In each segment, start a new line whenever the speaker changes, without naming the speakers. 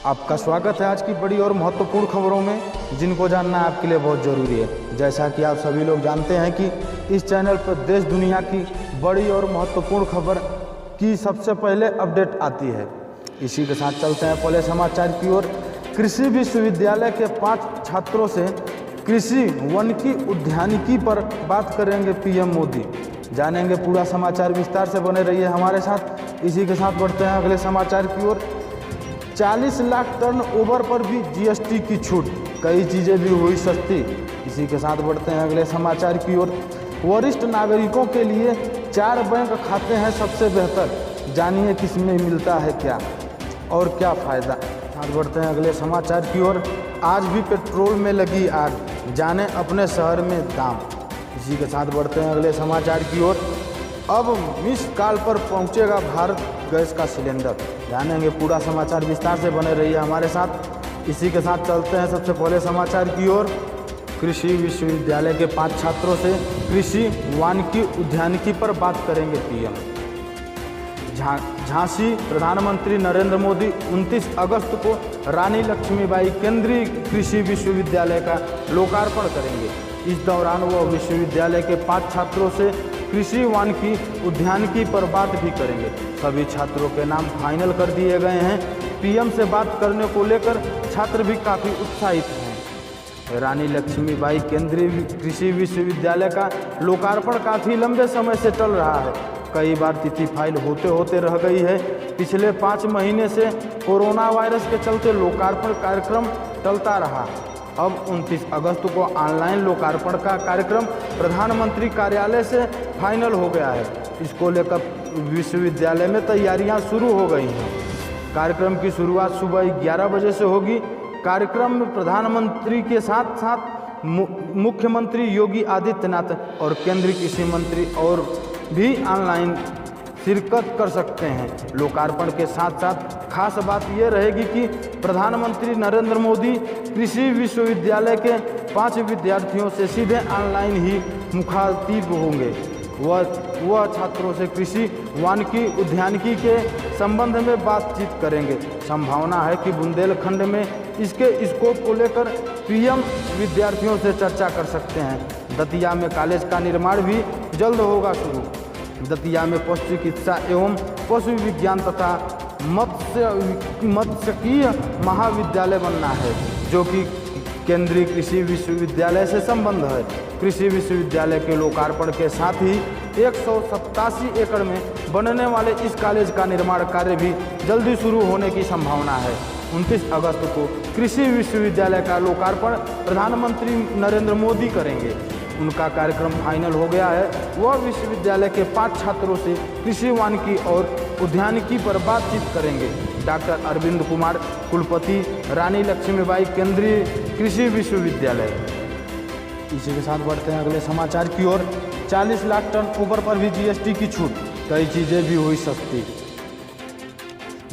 आपका स्वागत है आज की बड़ी और महत्वपूर्ण खबरों में, जिनको जानना आपके लिए बहुत ज़रूरी है। जैसा कि आप सभी लोग जानते हैं कि इस चैनल पर देश दुनिया की बड़ी और महत्वपूर्ण खबर की सबसे पहले अपडेट आती है। इसी के साथ चलते हैं पहले समाचार की ओर। कृषि विश्वविद्यालय के 5 छात्रों से कृषि वानिकी उद्यानिकी पर बात करेंगे पीएम मोदी। जानेंगे पूरा समाचार, विस्तार से बने रहिए हमारे साथ। इसी के साथ बढ़ते हैं अगले समाचार की ओर। 40 लाख टर्न ओवर पर भी जीएसटी की छूट, कई चीज़ें भी हुई सस्ती। इसी के साथ बढ़ते हैं अगले समाचार की ओर। वरिष्ठ नागरिकों के लिए 4 बैंक खाते हैं सबसे बेहतर, जानिए किसमें मिलता है क्या और क्या फ़ायदा। साथ बढ़ते हैं अगले समाचार की ओर। आज भी पेट्रोल में लगी आग, जाने अपने शहर में दाम। इसी के साथ बढ़ते हैं अगले समाचार की ओर। अब मिस कॉल पर पहुंचेगा भारत गैस का सिलेंडर, जानेंगे पूरा समाचार, विस्तार से बने रहिए हमारे साथ। इसी के साथ चलते हैं सबसे पहले समाचार की ओर। कृषि विश्वविद्यालय के 5 छात्रों से कृषि वानिकी उद्यानिकी पर बात करेंगे पीएम। झांसी प्रधानमंत्री नरेंद्र मोदी 29 अगस्त को रानी लक्ष्मीबाई केंद्रीय कृषि विश्वविद्यालय का लोकार्पण करेंगे। इस दौरान वह विश्वविद्यालय के 5 छात्रों से कृषि वानिकी उद्यानिकी पर बात भी करेंगे। सभी छात्रों के नाम फाइनल कर दिए गए हैं। पीएम से बात करने को लेकर छात्र भी काफ़ी उत्साहित हैं। रानी लक्ष्मीबाई केंद्रीय कृषि विश्वविद्यालय का लोकार्पण काफ़ी लंबे समय से चल रहा है। कई बार तिथि फाइल होते होते रह गई है। पिछले 5 महीने से कोरोना वायरस के चलते लोकार्पण कार्यक्रम टलता रहा। अब 29 अगस्त को ऑनलाइन लोकार्पण का कार्यक्रम प्रधानमंत्री कार्यालय से फाइनल हो गया है। इसको लेकर विश्वविद्यालय में तैयारियां शुरू हो गई हैं। कार्यक्रम की शुरुआत सुबह 11 बजे से होगी। कार्यक्रम में प्रधानमंत्री के साथ साथ मुख्यमंत्री योगी आदित्यनाथ और केंद्रीय कृषि मंत्री और भी ऑनलाइन शिरकत कर सकते हैं। लोकार्पण के साथ साथ खास बात यह रहेगी कि प्रधानमंत्री नरेंद्र मोदी कृषि विश्वविद्यालय के 5 विद्यार्थियों से सीधे ऑनलाइन ही मुखातिब होंगे। वह छात्रों से कृषि वानिकी उद्यानिकी के संबंध में बातचीत करेंगे। संभावना है कि बुंदेलखंड में इसके स्कोप को लेकर पीएम विद्यार्थियों से चर्चा कर सकते हैं। दतिया में कॉलेज का निर्माण भी जल्द होगा शुरू। दतिया में पशु चिकित्सा एवं पशु विज्ञान तथा मत्स्यकीय महाविद्यालय बनना है, जो कि केंद्रीय कृषि विश्वविद्यालय से संबंध है। कृषि विश्वविद्यालय के लोकार्पण के साथ ही 187 एकड़ में बनने वाले इस कॉलेज का निर्माण कार्य भी जल्दी शुरू होने की संभावना है। 29 अगस्त को कृषि विश्वविद्यालय का लोकार्पण प्रधानमंत्री नरेंद्र मोदी करेंगे। उनका कार्यक्रम फाइनल हो गया है। वह विश्वविद्यालय के 5 छात्रों से कृषि वानिकी और उद्यानिकी पर बातचीत करेंगे। डॉक्टर अरविंद कुमार, कुलपति, रानी लक्ष्मीबाई केंद्रीय कृषि विश्वविद्यालय। इसी के साथ बढ़ते हैं अगले समाचार की ओर। 40 लाख टन ओवर पर भी जीएसटी की छूट, कई चीज़ें भी हुई सस्ती।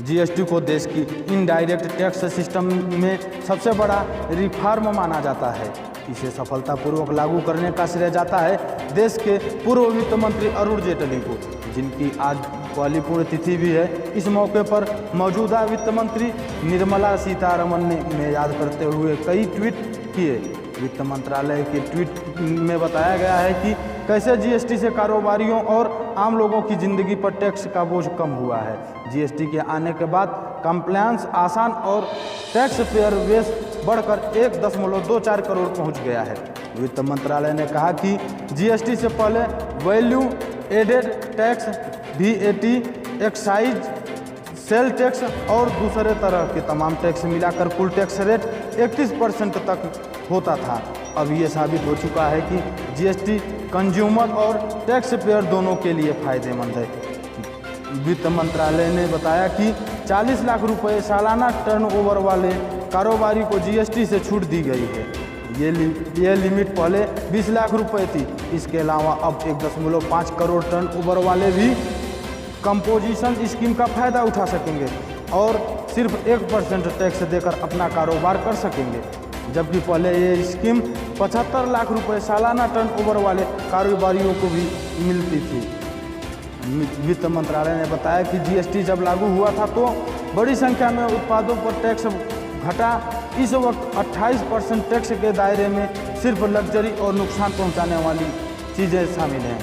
जीएसटी को देश की इनडायरेक्ट टैक्स सिस्टम में सबसे बड़ा रिफॉर्म माना जाता है। इसे सफलतापूर्वक लागू करने का श्रेय जाता है देश के पूर्व वित्त मंत्री अरुण जेटली को, जिनकी आज पहली पुण्यतिथि भी है। इस मौके पर मौजूदा वित्त मंत्री निर्मला सीतारमण ने याद करते हुए कई ट्वीट किए। वित्त मंत्रालय के ट्वीट में बताया गया है कि कैसे जीएसटी से कारोबारियों और आम लोगों की ज़िंदगी पर टैक्स का बोझ कम हुआ है। जीएसटी के आने के बाद कंप्लायंस आसान और टैक्स पेयर बेस बढ़कर 1.24 करोड़ पहुंच गया है। वित्त मंत्रालय ने कहा कि जीएसटी से पहले value added tax, VAT, excise, sale tax और दूसरे तरह के तमाम टैक्स मिलाकर कुल टैक्स रेट 31% तक होता था। अब ये साबित हो चुका है कि जीएसटी कंज्यूमर और टैक्स पेयर दोनों के लिए फायदेमंद है। वित्त मंत्रालय ने बताया कि 40 लाख रुपए सालाना टर्नओवर वाले कारोबारी को जीएसटी से छूट दी गई है। ये लिमिट पहले 20 लाख रुपए थी। इसके अलावा अब 1.5 करोड़ टर्नओवर वाले भी कंपोजिशन स्कीम का फायदा उठा सकेंगे और सिर्फ 1% टैक्स देकर अपना कारोबार कर सकेंगे, जबकि पहले ये स्कीम 75 लाख रुपए सालाना टर्नओवर वाले कारोबारियों को भी मिलती थी। वित्त मंत्रालय ने बताया कि जीएसटी जब लागू हुआ था तो बड़ी संख्या में उत्पादों पर टैक्स घटा। इस वक्त 28% टैक्स के दायरे में सिर्फ लग्जरी और नुकसान पहुंचाने वाली चीज़ें शामिल हैं।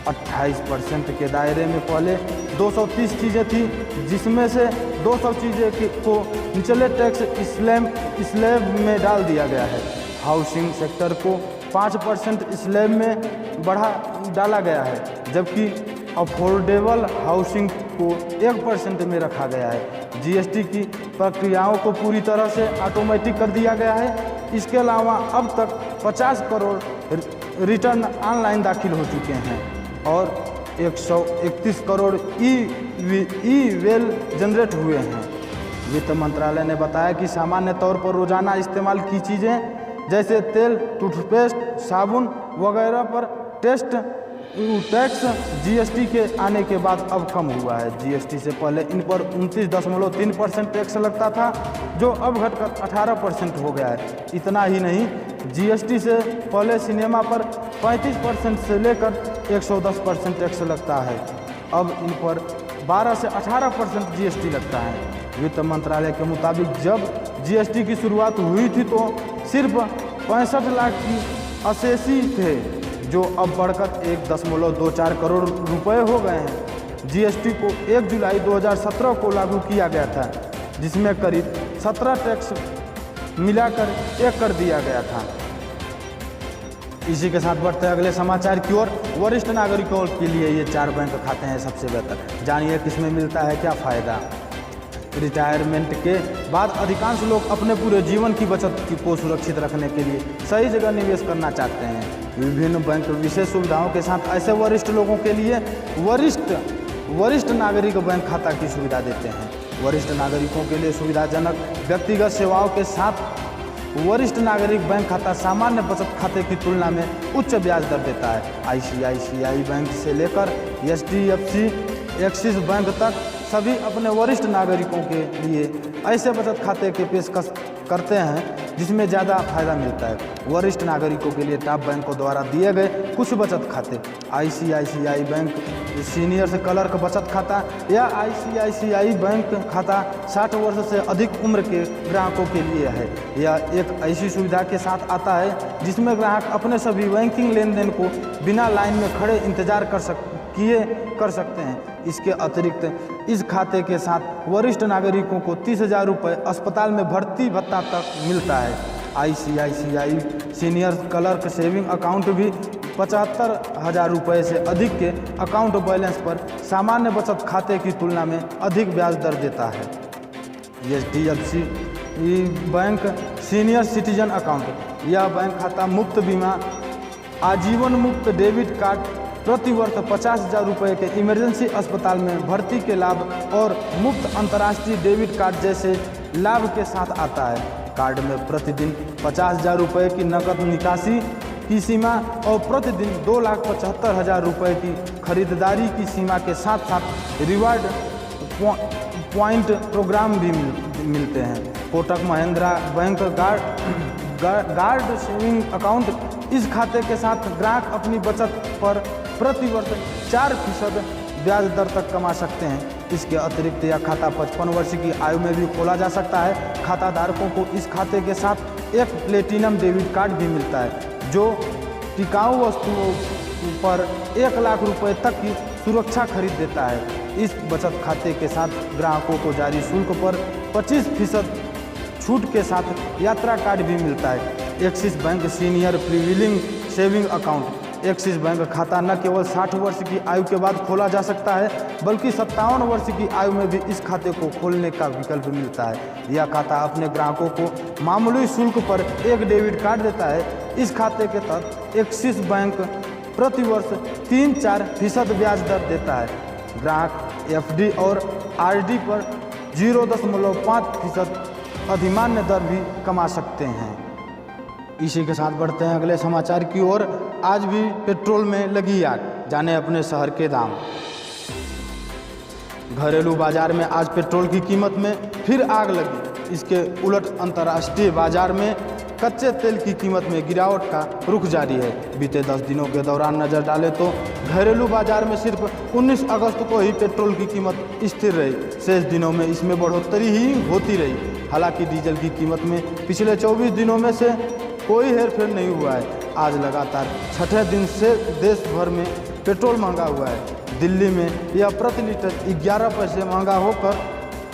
28% के दायरे में पहले 230 चीज़ें थी, जिसमें से 200 चीज़ें को निचले टैक्स स्लैब में डाल दिया गया है। हाउसिंग सेक्टर को 5% स्लैब में बढ़ा डाला गया है, जबकि अफोर्डेबल हाउसिंग को 1% में रखा गया है। जीएसटी की प्रक्रियाओं को पूरी तरह से ऑटोमेटिक कर दिया गया है। इसके अलावा अब तक 50 करोड़ रिटर्न ऑनलाइन दाखिल हो चुके हैं और 131 करोड़ ई वेल जनरेट हुए हैं। वित्त मंत्रालय ने बताया कि सामान्य तौर पर रोजाना इस्तेमाल की चीज़ें जैसे तेल, टूथपेस्ट, साबुन वगैरह पर टैक्स जीएसटी के आने के बाद अब कम हुआ है। जीएसटी से पहले इन पर 29.3% टैक्स लगता था, जो अब घटकर 18% हो गया है। इतना ही नहीं, जीएसटी से पहले सिनेमा पर 35% से लेकर 110% टैक्स लगता है। अब इन पर 12 से 18% जीएसटी लगता है। वित्त मंत्रालय के मुताबिक जब जीएसटी की शुरुआत हुई थी तो सिर्फ 65 लाख की असेसी थे, जो अब बढ़कर 1.24 करोड़ रुपए हो गए हैं। जीएसटी को 1 जुलाई 2017 को लागू किया गया था, जिसमें करीब 17 टैक्स मिलाकर 1 कर दिया गया था। इसी के साथ बढ़ते हैं अगले समाचार की ओर। वरिष्ठ नागरिकों के लिए ये 4 बैंक खाते हैं सबसे बेहतर। जानिए किसमें मिलता है क्या फ़ायदा। रिटायरमेंट के बाद अधिकांश लोग अपने पूरे जीवन की बचत को सुरक्षित रखने के लिए सही जगह निवेश करना चाहते हैं। विभिन्न बैंक विशेष सुविधाओं के साथ ऐसे वरिष्ठ लोगों के लिए वरिष्ठ नागरिक बैंक खाता की सुविधा देते हैं। वरिष्ठ नागरिकों के लिए सुविधाजनक व्यक्तिगत सेवाओं के साथ वरिष्ठ नागरिक बैंक खाता सामान्य बचत खाते की तुलना में उच्च ब्याज दर देता है। आईसीआईसीआई बैंक से लेकर एचडीएफसी, एक्सिस बैंक तक सभी अपने वरिष्ठ नागरिकों के लिए ऐसे बचत खाते की पेशकश करते हैं जिसमें ज़्यादा फायदा मिलता है। वरिष्ठ नागरिकों के लिए टॉप बैंकों द्वारा दिए गए कुछ बचत खाते: आईसीआईसीआई बैंक सीनियर्स क्लर्क बचत खाता या आईसीआईसीआई बैंक खाता 60 वर्ष से अधिक उम्र के ग्राहकों के लिए है। यह एक ऐसी सुविधा के साथ आता है जिसमें ग्राहक अपने सभी बैंकिंग लेन देन को बिना लाइन में खड़े इंतजार कर सकते हैं। इसके अतिरिक्त इस खाते के साथ वरिष्ठ नागरिकों को 30,000 रुपये अस्पताल में भर्ती भत्ता तक मिलता है। ICICI senior clerk saving account भी 75,000 रुपये से अधिक के अकाउंट बैलेंस पर सामान्य बचत खाते की तुलना में अधिक ब्याज दर देता है। HDFC bank senior citizen account, यह बैंक खाता मुफ्त बीमा, आजीवन मुफ्त डेबिट कार्ड, प्रति वर्ष 50,000 रुपये के इमरजेंसी अस्पताल में भर्ती के लाभ और मुफ्त अंतर्राष्ट्रीय डेबिट कार्ड जैसे लाभ के साथ आता है। कार्ड में प्रतिदिन 50,000 रुपये की नकद निकासी की सीमा और प्रतिदिन 2,75,000 रुपये की खरीदारी की सीमा के साथ साथ रिवार्ड पॉइंट प्रोग्राम भी मिलते हैं। Kotak Mahindra bank guard saving account, इस खाते के साथ ग्राहक अपनी बचत पर प्रति वर्ष 4% ब्याज दर तक कमा सकते हैं। इसके अतिरिक्त यह खाता 55 वर्ष की आयु में भी खोला जा सकता है। खाता धारकों को इस खाते के साथ एक प्लेटिनम डेबिट कार्ड भी मिलता है, जो टिकाऊ वस्तुओं पर 1 लाख रुपए तक की सुरक्षा खरीद देता है। इस बचत खाते के साथ ग्राहकों को जारी शुल्क पर 25% छूट के साथ यात्रा कार्ड भी मिलता है। Axis bank senior प्रीविलिंग saving account, axis bank खाता न केवल 60 वर्ष की आयु के बाद खोला जा सकता है, बल्कि 57 वर्ष की आयु में भी इस खाते को खोलने का विकल्प मिलता है। यह खाता अपने ग्राहकों को मामूली शुल्क पर एक डेबिट कार्ड देता है। इस खाते के तहत एक्सिस बैंक प्रति वर्ष 3-4% ब्याज दर देता है। ग्राहक एफडी और आरडी पर 0.5% अधिमान्य दर भी कमा सकते हैं। इसी के साथ बढ़ते हैं अगले समाचार की ओर। आज भी पेट्रोल में लगी आग, जाने अपने शहर के दाम। घरेलू बाजार में आज पेट्रोल की कीमत में फिर आग लगी। इसके उलट अंतर्राष्ट्रीय बाजार में कच्चे तेल की कीमत में गिरावट का रुख जारी है। बीते 10 दिनों के दौरान नज़र डालें तो घरेलू बाजार में सिर्फ 19 अगस्त को ही पेट्रोल की कीमत स्थिर रही। शेष दिनों में इसमें बढ़ोतरी ही होती रही। हालांकि डीजल की कीमत में पिछले 24 दिनों में से कोई हेरफेर नहीं हुआ है। आज लगातार छठे दिन से देश भर में पेट्रोल महंगा हुआ है। दिल्ली में यह प्रति लीटर 11 पैसे महंगा होकर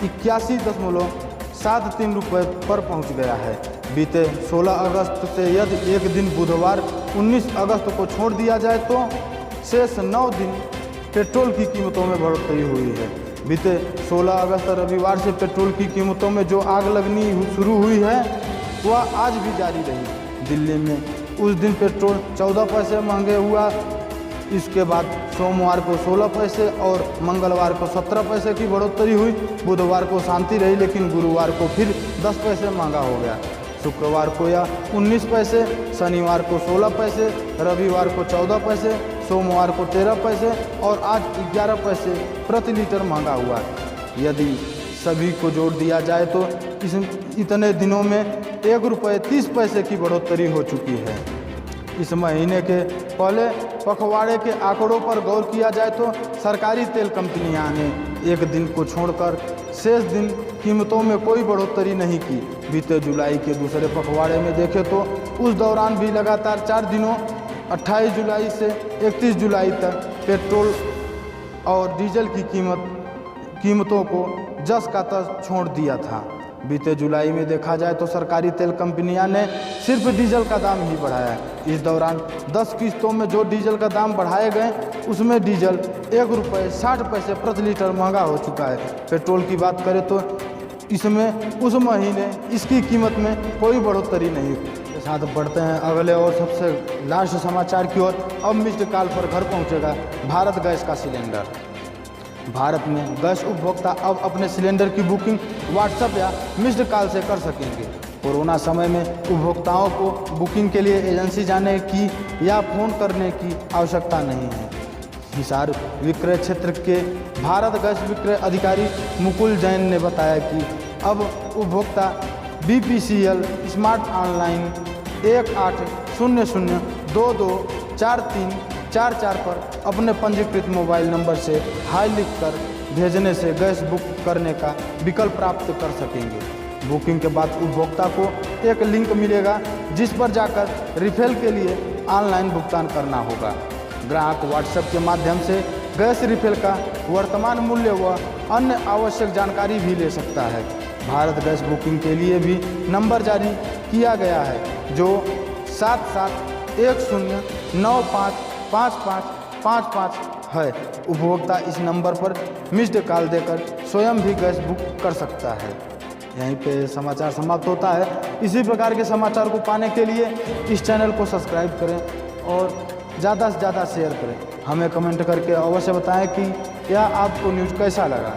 81.73 रुपये पर पहुंच गया है। बीते 16 अगस्त से यदि एक दिन बुधवार 19 अगस्त को छोड़ दिया जाए तो शेष 9 दिन पेट्रोल की कीमतों में बढ़ोतरी हुई है। बीते 16 अगस्त रविवार से पेट्रोल की कीमतों में जो आग लगनी शुरू हुई है वह आज भी जारी रही। दिल्ली में उस दिन पेट्रोल 14 पैसे महंगे हुआ। इसके बाद सोमवार को 16 पैसे और मंगलवार को 17 पैसे की बढ़ोतरी हुई। बुधवार को शांति रही, लेकिन गुरुवार को फिर 10 पैसे महंगा हो गया। शुक्रवार को यह 19 पैसे, शनिवार को 16 पैसे, रविवार को 14 पैसे, सोमवार को 13 पैसे और आज 11 पैसे प्रति लीटर महंगा हुआ। यदि सभी को जोड़ दिया जाए तो इतने दिनों में 1 रुपये 30 पैसे की बढ़ोतरी हो चुकी है। इस महीने के पहले पखवाड़े के आंकड़ों पर गौर किया जाए तो सरकारी तेल कंपनियां ने एक दिन को छोड़कर शेष दिन कीमतों में कोई बढ़ोतरी नहीं की। बीते जुलाई के दूसरे पखवाड़े में देखें तो उस दौरान भी लगातार 4 दिनों 28 जुलाई से 31 जुलाई तक पेट्रोल और डीजल की कीमतों को जस का तस छोड़ दिया था। बीते जुलाई में देखा जाए तो सरकारी तेल कंपनियां ने सिर्फ डीजल का दाम ही बढ़ाया है। इस दौरान 10 किस्तों में जो डीजल का दाम बढ़ाए गए उसमें डीजल 1 रुपये 60 पैसे प्रति लीटर महंगा हो चुका है। पेट्रोल की बात करें तो इसमें उस महीने इसकी कीमत में कोई बढ़ोतरी नहीं। के साथ बढ़ते हैं अगले और सबसे लास्ट समाचार की ओर। अब मिस्ड कॉल पर घर पहुंचेगा भारत गैस का सिलेंडर। भारत में गैस उपभोक्ता अब अपने सिलेंडर की बुकिंग व्हाट्सएप या मिस्ड कॉल से कर सकेंगे। कोरोना समय में उपभोक्ताओं को बुकिंग के लिए एजेंसी जाने की या फ़ोन करने की आवश्यकता नहीं है। हिसार विक्रय क्षेत्र के भारत गैस विक्रय अधिकारी मुकुल जैन ने बताया कि अब उपभोक्ता BPCL स्मार्ट ऑनलाइन 1800224344 पर अपने पंजीकृत मोबाइल नंबर से हाई लिखकर भेजने से गैस बुक करने का विकल्प प्राप्त कर सकेंगे। बुकिंग के बाद उपभोक्ता को एक लिंक मिलेगा जिस पर जाकर रिफिल के लिए ऑनलाइन भुगतान करना होगा। ग्राहक व्हाट्सएप के माध्यम से गैस रिफिल का वर्तमान मूल्य व अन्य आवश्यक जानकारी भी ले सकता है। भारत गैस बुकिंग के लिए भी नंबर जारी किया गया है जो 7710955555 है। उपभोक्ता इस नंबर पर मिस्ड कॉल देकर स्वयं भी गैस बुक कर सकता है। यहीं पे समाचार समाप्त होता है। इसी प्रकार के समाचार को पाने के लिए इस चैनल को सब्सक्राइब करें और ज़्यादा से ज़्यादा शेयर करें। हमें कमेंट करके अवश्य बताएं कि यह आपको न्यूज़ कैसा लगा।